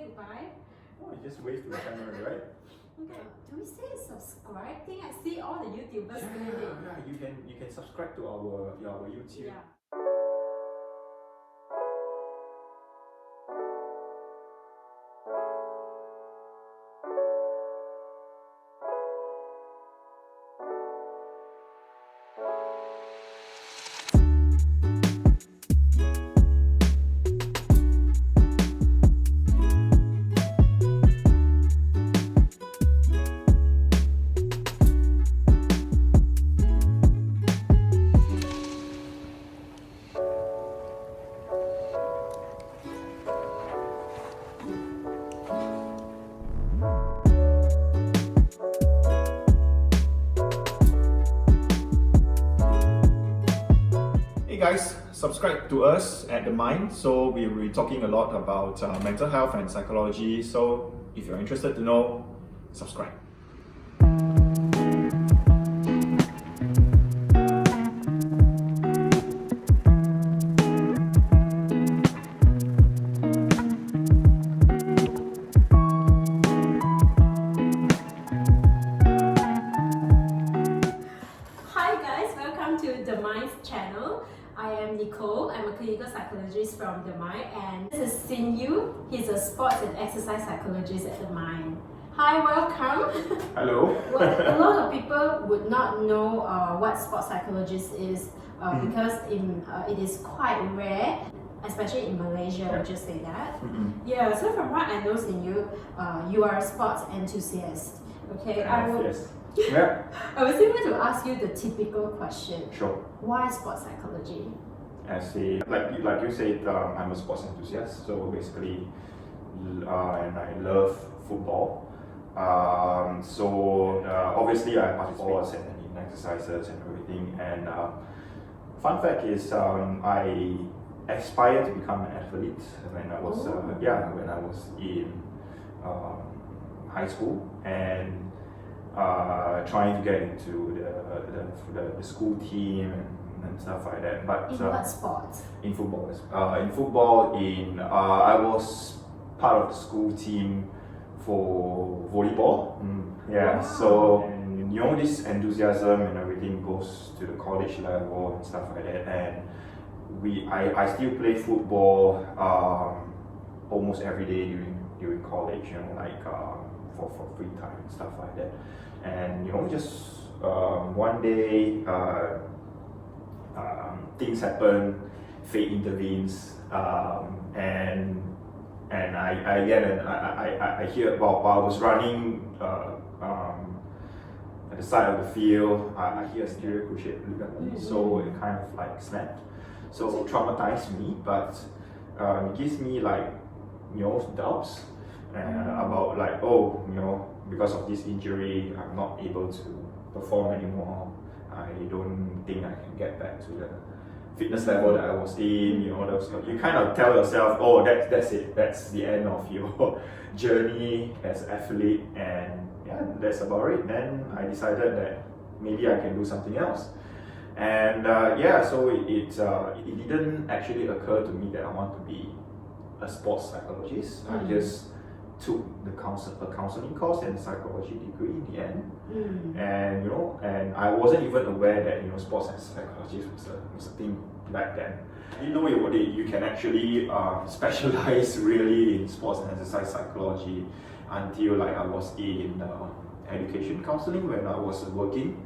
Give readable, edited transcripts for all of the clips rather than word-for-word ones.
goodbye? Oh, you just wave to the camera, right? Okay. Do we say subscribe? I think I see all the YouTubers doing it. Yeah, you can subscribe to our YouTube. Yeah. Hey guys, subscribe to us at The Mind. So we'll be talking a lot about mental health and psychology. So if you're interested to know, subscribe. Hi guys, welcome to The Mind's channel. I am Nicole. I'm a clinical psychologist from The Mind, and this is Sin Yu. He's a sports and exercise psychologist at The Mind. Hi, welcome. Hello. Well, a lot of people would not know what sports psychologist is because it is quite rare, especially in Malaysia. I would just say that. Yeah. So from what I know, Sin Yu, you are a sports enthusiast. Okay. Yes. Yeah. I was able to ask you the typical question. Sure. Why sports psychology? Like you said, I'm a sports enthusiast. So basically, and I love football. Obviously I participate in exercises and everything. And fun fact is, I aspired to become an athlete when I was in high school, and trying to get into the school team and stuff like that. But In what sports? in football, I was part of the school team for volleyball. Yeah. Wow. So and, this enthusiasm and everything goes to the college level and stuff like that. And I still play football almost every day during college. For free time and stuff like that. And just one day things happen, fate intervenes, and I hear about while I was running at the side of the field, I hear a stereo crochet look at me, so it kind of like snapped. So it traumatized me, but it gives me doubts about because of this injury, I'm not able to perform anymore. I don't think I can get back to the fitness level that I was in. You kind of tell yourself, oh, that's it. That's the end of your journey as an athlete, and yeah, that's about it. Then I decided that maybe I can do something else. And so it didn't actually occur to me that I want to be a sports psychologist. I just took a counseling course and a psychology degree in the end, and I wasn't even aware that sports and psychologist was a thing back then. I didn't know you can actually specialize really in sports and exercise psychology until I was in education counseling when I was working.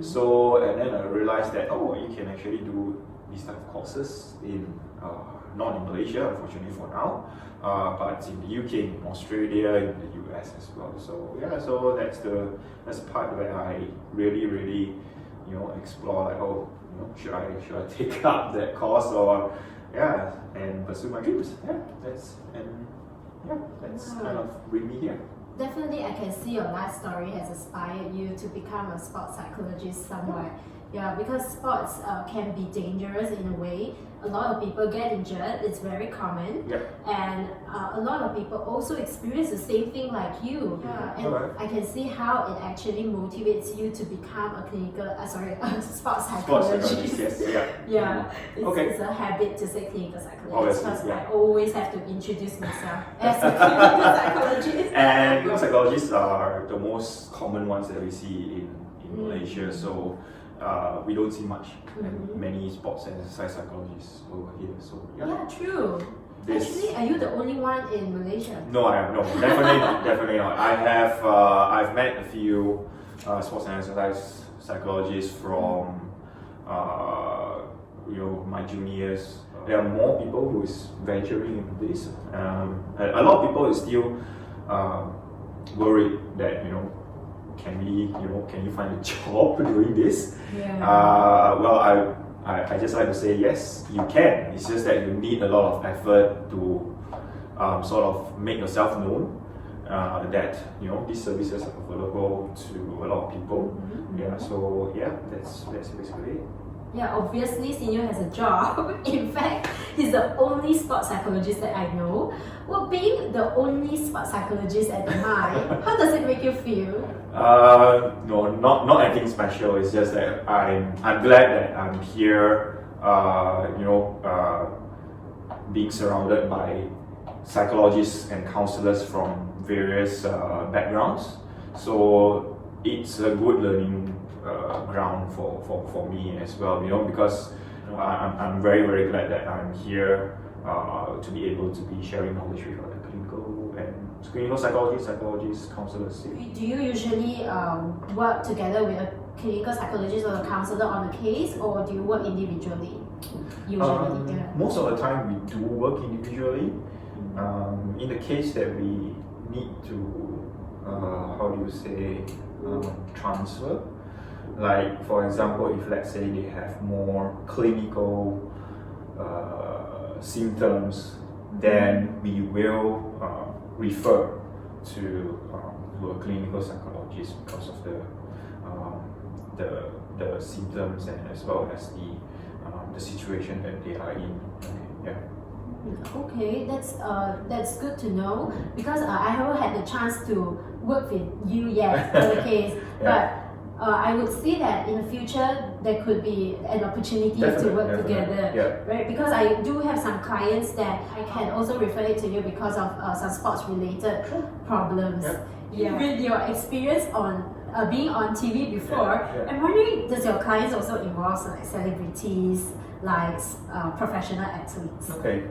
So and then I realized that you can actually do these type of courses in not in Malaysia, unfortunately for now, but in the UK, in Australia, in the US as well. So yeah, so that's the part where I really explore should I take up that course and pursue my dreams. That's kind of bring me here. Definitely, I can see your life story has inspired you to become a sports psychologist somewhere. Yeah, because sports can be dangerous in a way. A lot of people get injured, it's very common. Yep. And a lot of people also experience the same thing like you. Yeah, and Alright. I can see how it actually motivates you to become a sports Sports psychologist. psychologist, yes, yeah. Yeah, it's, Okay. it's a habit to say clinical psychologist Obviously, because yeah. I always have to introduce myself as a clinical psychologist. And clinical psychologists are the most common ones that we see in Malaysia, so we don't see much many sports and exercise psychologists over here. So Yeah, true. This- Actually, are you the only one in Malaysia? No, I am no, definitely not, definitely not. I have I've met a few sports and exercise psychologists from my juniors. There are more people who is venturing into this. A lot of people is still worried that can you find a job doing this? Yeah. Well, I just like to say yes, you can. It's just that you need a lot of effort to sort of make yourself known that these services are available to a lot of people. Yeah, so yeah, that's basically it. Yeah, obviously Senior has a job. In fact, he's the only sports psychologist that I know. Well, being the only sports psychologist at MI, how does it make you feel? No, not anything special. It's just that I'm glad that I'm here. Being surrounded by psychologists and counselors from various backgrounds. So it's a good learning ground for me as well. Because I'm very, very glad that I'm here to be able to be sharing knowledge with other clinical psychologists, counselors. Do you usually work together with a clinical psychologist or a counselor on a case, or do you work individually? Usually, yeah. Most of the time we do work individually. In the case that we need to, transfer. Like for example, if let's say they have more clinical symptoms, then we will refer to a clinical psychologist because of the symptoms and as well as the situation that they are in. Yeah. Okay, that's good to know because I haven't had the chance to work with you yet on the case, Yeah. but I would see that in the future there could be an opportunity to work together, Yeah. right? Because I do have some clients that I can also refer it to you because of some sports related problems. Yeah. With your experience on being on TV before, Yeah. I'm wondering, does your clients also involve like celebrities, like professional athletes? Okay.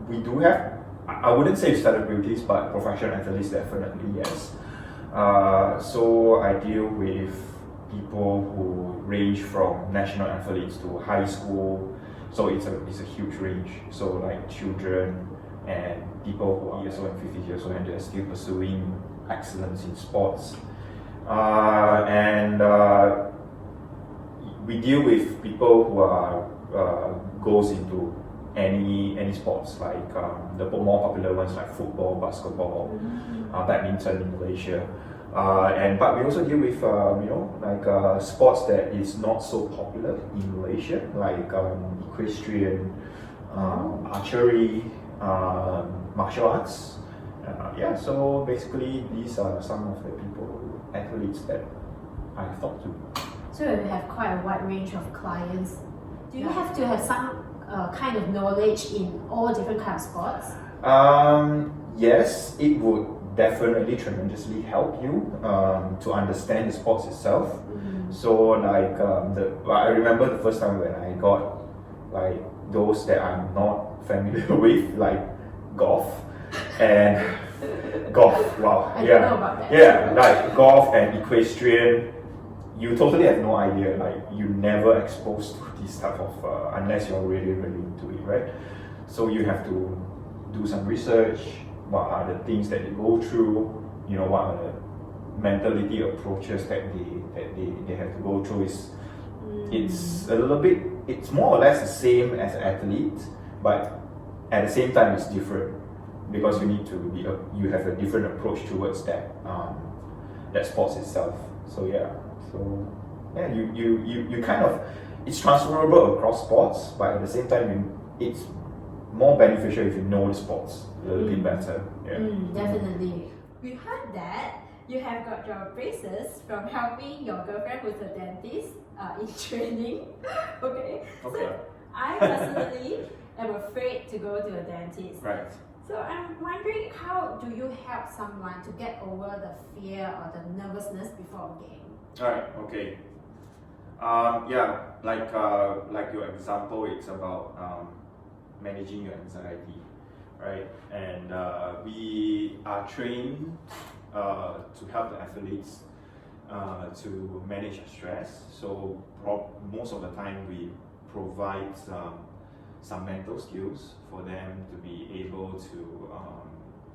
We do have, I wouldn't say celebrities, but professional athletes definitely, yes. So I deal with people who range from national athletes to high school. So it's a huge range. So like children and people who are years old and 50 years old and they're still pursuing excellence in sports. We deal with people who are goes into any sports, like the more popular ones like football, basketball, badminton in Malaysia. But we also deal with sports that is not so popular in Malaysia, like equestrian, archery, martial arts. So basically these are some of the athletes that I've talked to. So you have quite a wide range of clients. Do you have to have some kind of knowledge in all different kinds of sports? Yes, it would definitely tremendously help you to understand the sports itself. So like I remember the first time when I got like those that I'm not familiar with, like golf and golf. Wow, I don't know about that. Yeah, like golf and equestrian. You totally have no idea. Like you never exposed to this type of unless you're really, really into it, right? So you have to do some research. What are the things that they go through? What are the mentality approaches that they have to go through? It's a little bit. It's more or less the same as an athlete, but at the same time it's different because you need to you have a different approach towards that sports itself. So yeah. So Yeah, you kind of, it's transferable across sports, but at the same time, it's more beneficial if you know the sports a little bit better. Yeah. Definitely. We heard that you have got your braces from helping your girlfriend with a dentist in training. Okay. So I personally am afraid to go to a dentist. Right. So I'm wondering, how do you help someone to get over the fear or the nervousness before a game? Alright, okay. Yeah, like your example, it's about managing your anxiety, right? And we are trained to help the athletes to manage their stress. So most of the time we provide some mental skills for them to be able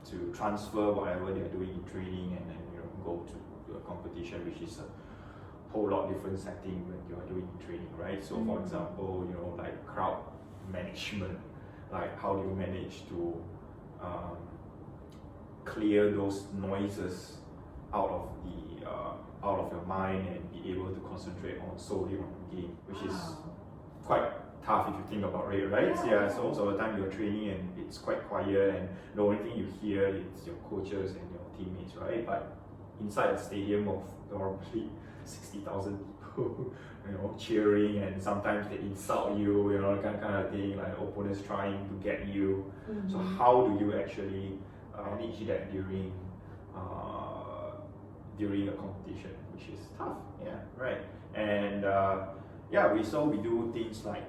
to transfer whatever they're doing in training and then go to a competition, which is a whole lot different setting when you're doing training, right? So for example, like crowd management, like how do you manage to clear those noises out of your mind and be able to concentrate solely on the game, which is quite tough if you think about it, right? Yeah. So most of the time you're training and it's quite quiet, and the only thing you hear is your coaches and your teammates, right? But inside a stadium of probably 60,000 people, cheering, and sometimes they insult you, kind of thing, like opponents trying to get you. So how do you actually manage that during a competition, which is tough, yeah, right? And we do things like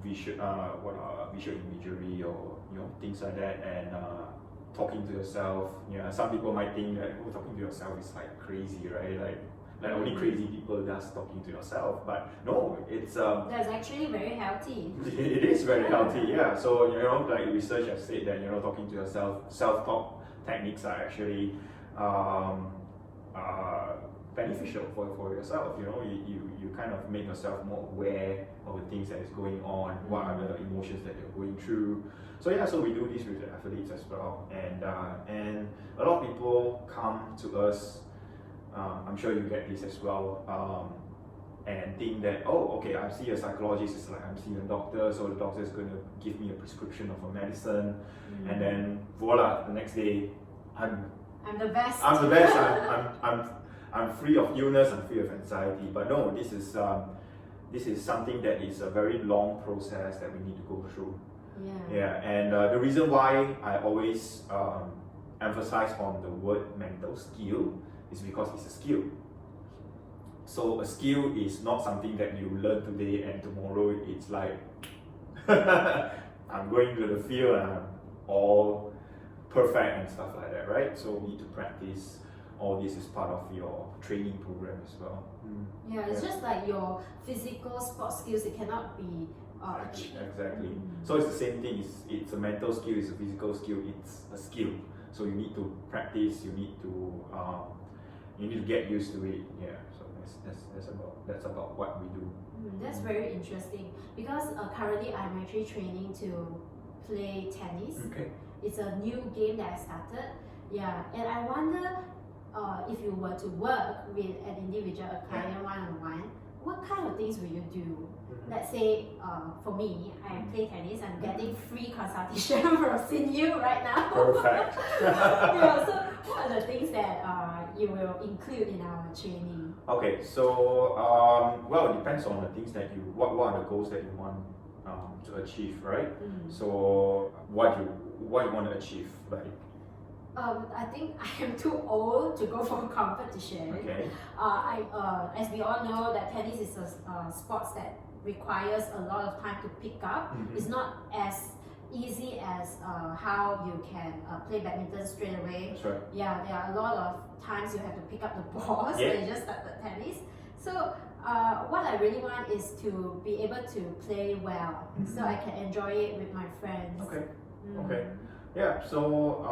visual imagery or things like that, and talking to yourself. Some people might think that talking to yourself is like crazy, right? Like only crazy people does talking to yourself, but no, it's that's actually very healthy. It is very healthy, yeah. So like research has said that talking to yourself, self-talk techniques are actually beneficial for yourself. You kind of make yourself more aware of the things that is going on, what are the emotions that you're going through. So we do this with the athletes as well, and a lot of people come to us. I'm sure you get this as well, and think that, I see a psychologist, it's like I'm seeing a doctor, so the doctor is going to give me a prescription of a medicine, and then voila, the next day I'm the best. I'm the best. I'm free of illness. I'm free of anxiety. But no, this is something that is a very long process that we need to go through. Yeah. And the reason why I always emphasize on the word mental skill is because it's a skill. So a skill is not something that you learn today and tomorrow it's like I'm going to the field and I'm all perfect and stuff like that, right? So we need to practice. All this is part of your training program as well. Yeah, it's just like your physical sports skills, it cannot be achieved. Exactly. So it's the same thing. It's a mental skill, it's a physical skill, it's a skill. So you need to practice, you need to get used to it. Yeah. So that's about what we do. That's very interesting, because currently I'm actually training to play tennis. Okay. It's a new game that I started. Yeah, and I wonder, if you were to work with an individual, a client one-on-one, what kind of things will you do? Let's say, for me, I play tennis, I'm getting free consultation from seeing you right now. Perfect. Yeah, so what are the things that you will include in our training? Okay, so it depends on the things that what are the goals that you want to achieve, right? So what you want to achieve, like? I think I am too old to go for competition. Okay. As we all know, that tennis is a sport that requires a lot of time to pick up. It's not as easy as how you can play badminton straight away. That's right. Yeah, there are a lot of times you have to pick up the balls when you just started tennis. So what I really want is to be able to play well, so I can enjoy it with my friends. Okay. Okay. Yeah, so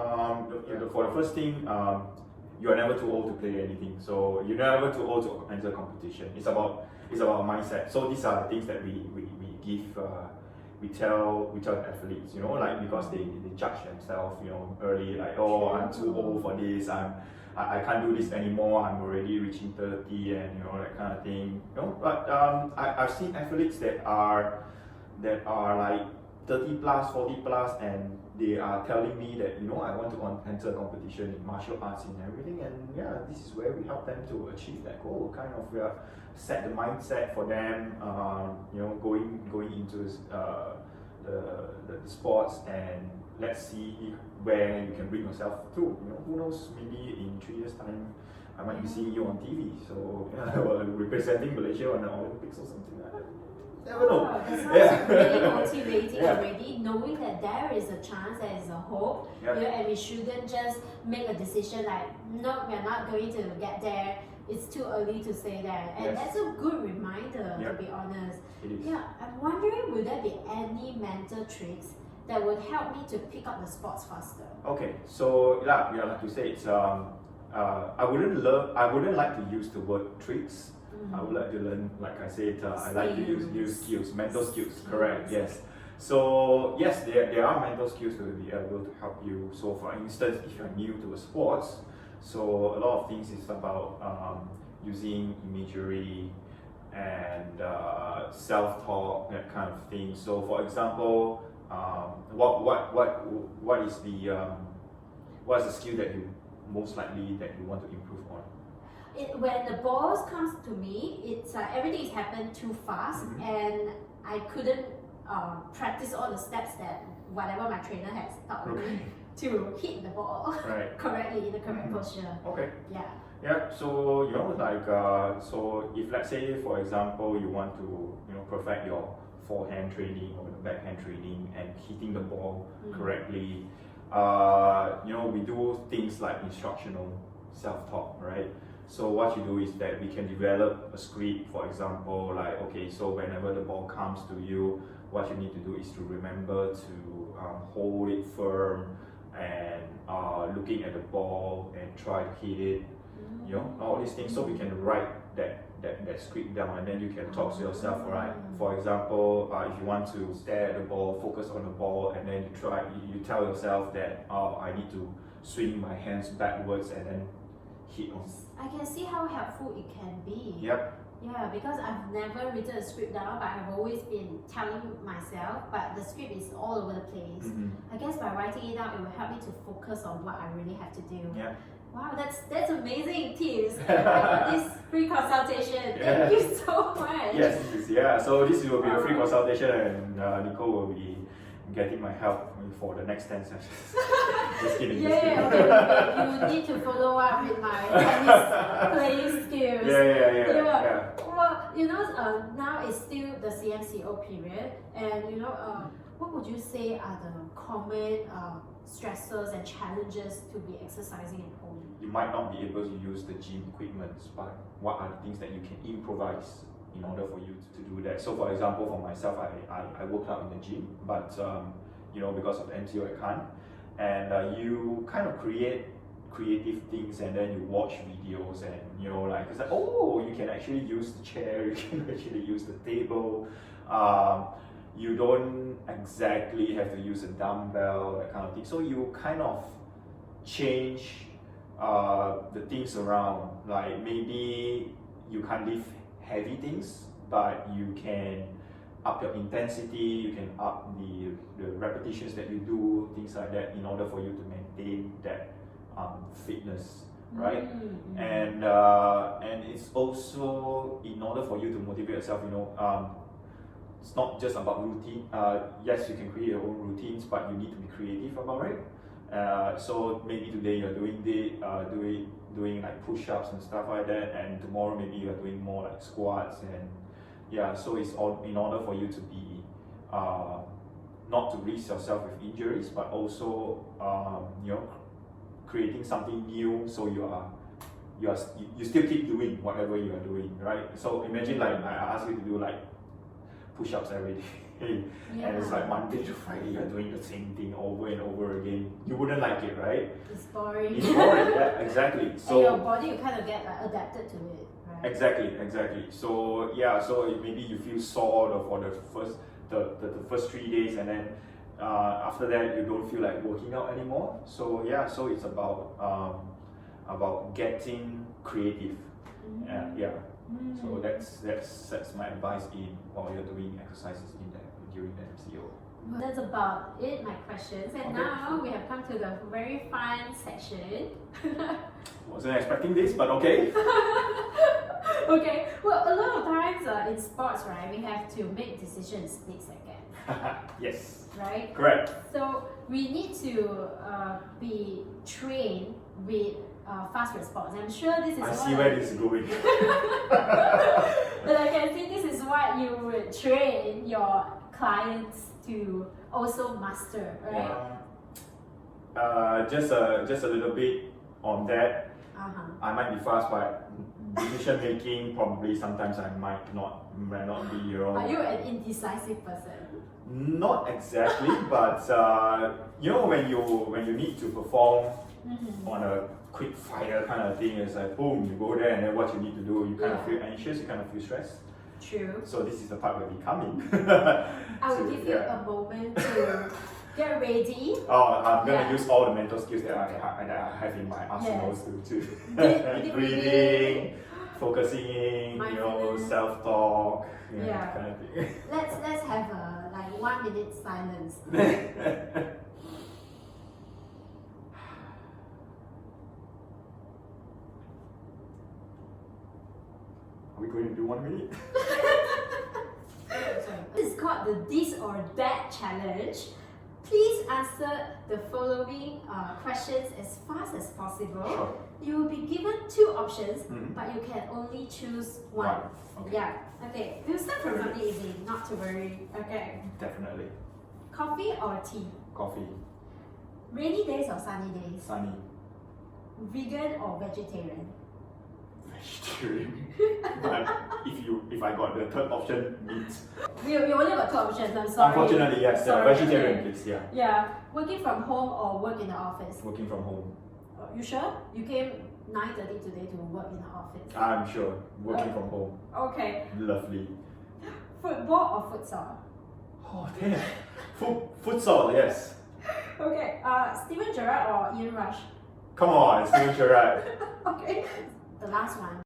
for the first thing, you are never too old to play anything. So you're never too old to enter competition. It's about mindset. So these are the things that we give tell athletes, you know, like because they judge themselves, you know, early, like, oh, I'm too old for this, I can't do this anymore, I'm already reaching 30, and you know, that kind of thing. You know, but I've seen athletes that are like 30 plus, 40 plus, and they are telling me that, you know, I want to enter a competition in martial arts and everything, and yeah, this is where we help them to achieve that goal, kind of set the mindset for them, you know, going into the sports, and let's see where you can bring yourself to. You know, who knows, maybe in 3 years time I might be seeing you on TV, so yeah, or representing Malaysia on the Olympics or something like that. Never know. Oh, that sounds really motivating already, knowing that there is a chance, there is a hope, you know, and we shouldn't just make a decision like, no, we're not going to get there, it's too early to say that. And that's a good reminder, to be honest. It is. Yeah, I'm wondering, will there be any mental tricks that would help me to pick up the sports faster? Okay, so yeah, like you say, it's I wouldn't like to use the word tricks. I would like to learn, like I said, I like to use skills, mental skills, correct, yes. So yes, there are mental skills that will be able to help you. So for instance, if you're new to a sports, so a lot of things is about using imagery and self-talk, that kind of thing. So for example, what is the skill that you most likely that you want to improve on? When the balls comes to me, it's everything is happened too fast, and I couldn't practice all the steps that whatever my trainer has taught me to hit the ball correctly in the correct posture. Okay. Yeah. Yeah. So you know, like so if let's say for example you want to, you know, perfect your forehand training or the backhand training and hitting the ball correctly, you know, we do things like instructional self-talk, right? So what you do is that we can develop a script, for example, like, okay, so whenever the ball comes to you, what you need to do is to remember to hold it firm and looking at the ball and try to hit it, you know, all these things. So we can write that script down, and then you can talk to yourself, right? For example, if you want to stare at the ball, focus on the ball, and then you tell yourself that, oh, I need to swing my hands backwards and then hit on. I can see how helpful it can be. Yep. Yeah, because I've never written a script down, but I've always been telling myself, but the script is all over the place. I guess by writing it down, it will help me to focus on what I really have to do. Yeah. Wow, that's amazing tips. I got this free consultation. Thank you so much. Yes, yeah. So this will be a free consultation, and Nicole will be getting my help for the next 10 sessions. Just kidding. Okay. You need to follow up with my tennis playing skills. Yeah. Well, you know, now it's still the CMCO period, and you know, what would you say are the common stressors and challenges to be exercising at home? You might not be able to use the gym equipment, but what are the things that you can improvise in order for you to do that? So for example, for myself, I work out in the gym, but you know, because of MCO I can't, and you kind of create creative things, and then you watch videos, and you know, like it's like, oh, you can actually use the chair, you can actually use the table, you don't exactly have to use a dumbbell, that kind of thing. So you kind of change the things around, like maybe you can't lift heavy things, but you can up your intensity, you can up the repetitions that you do, things like that, in order for you to maintain that fitness, right? And it's also in order for you to motivate yourself, you know, it's not just about routine. Yes, you can create your own routines, but you need to be creative about it. So maybe today you're doing like push-ups and stuff like that, and tomorrow maybe you're doing more like squats, and yeah, so it's all in order for you to be not to risk yourself with injuries, but also you know, creating something new, so you still keep doing whatever you are doing, right? So imagine like I ask you to do like push-ups every day, and it's like Monday to Friday you're doing the same thing over and over again. You wouldn't like it, right? It's boring. It's boring, yeah, exactly. So and your body, you kind of get like adapted to it, right? Exactly. So yeah, so maybe you feel sore for the the first 3 days, and then after that you don't feel like working out anymore. So yeah, so it's about getting creative. Yeah. So that's my advice while you're doing exercises during the MCO. Well, that's about it, my questions. And now we have come to the very fun section. Wasn't expecting this, but okay. Okay, well, a lot of times in sports, right, we have to make decisions split second. Yes. Right? Correct. So we need to be trained with fast response. I'm sure this is I see where this is going. But I can see this is what you would train your clients to also master, right? Just a little bit on that. I might be fast, but decision making probably sometimes I might not be. Are you an indecisive person? Not exactly, but when you need to perform on a quick fire kind of thing, it's like boom, you go there and then what you need to do, you kind of feel anxious, you kind of feel stressed. True. So this is the part where we come in. I will give you a moment to get ready. I'm gonna use all the mental skills that I have in my arsenals to breathing, focusing, self-talk, kind of thing. Let's have a 1 minute silence. Are we going to do 1 minute? This is called the This or That Challenge. Please answer the following questions as fast as possible. Sure. You will be given 2 options, but you can only choose one. Okay. Yeah. Okay. We'll start from something easy, not to worry. Okay. Definitely. Coffee or tea? Coffee. Rainy days or sunny days? Sunny. Vegan or vegetarian? Vegetarian. But if I got the third option, meat. We only got 2 options. I'm sorry. Unfortunately, yes. Vegetarian, please. Yeah. Yeah. Working from home or work in the office? Working from home. You sure? You came 9:30 today to work in the office. I'm sure. Working from home. Okay. Lovely. Football or futsal? Oh damn. Futsal, yes. Okay. Steven Gerrard or Ian Rush? Come on, Steven Gerrard. Okay. The last one.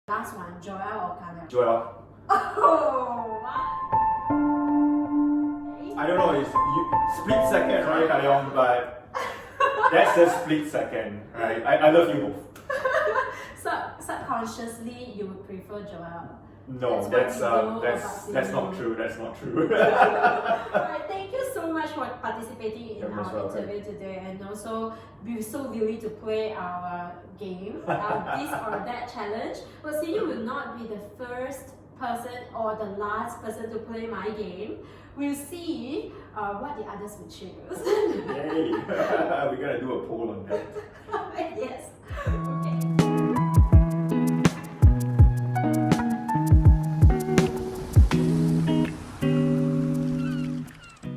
Last one. Joel or Connor? Joel. Oh, what? I don't know, it's split second, right, Kayong, but that's just split second, right? I love you both. So subconsciously, you would prefer Joel. No, that's not true. That's not true. Alright, thank you so much for participating in You're most our welcome. interview today, and also we're so willing to play our game, our This or That Challenge. But since you will not be the first person or the last person to play my game, we'll see what the others will choose. Yay! We're gonna do a poll on that. Yes. Okay.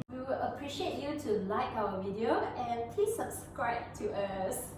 We will appreciate you to like our video and please subscribe to us.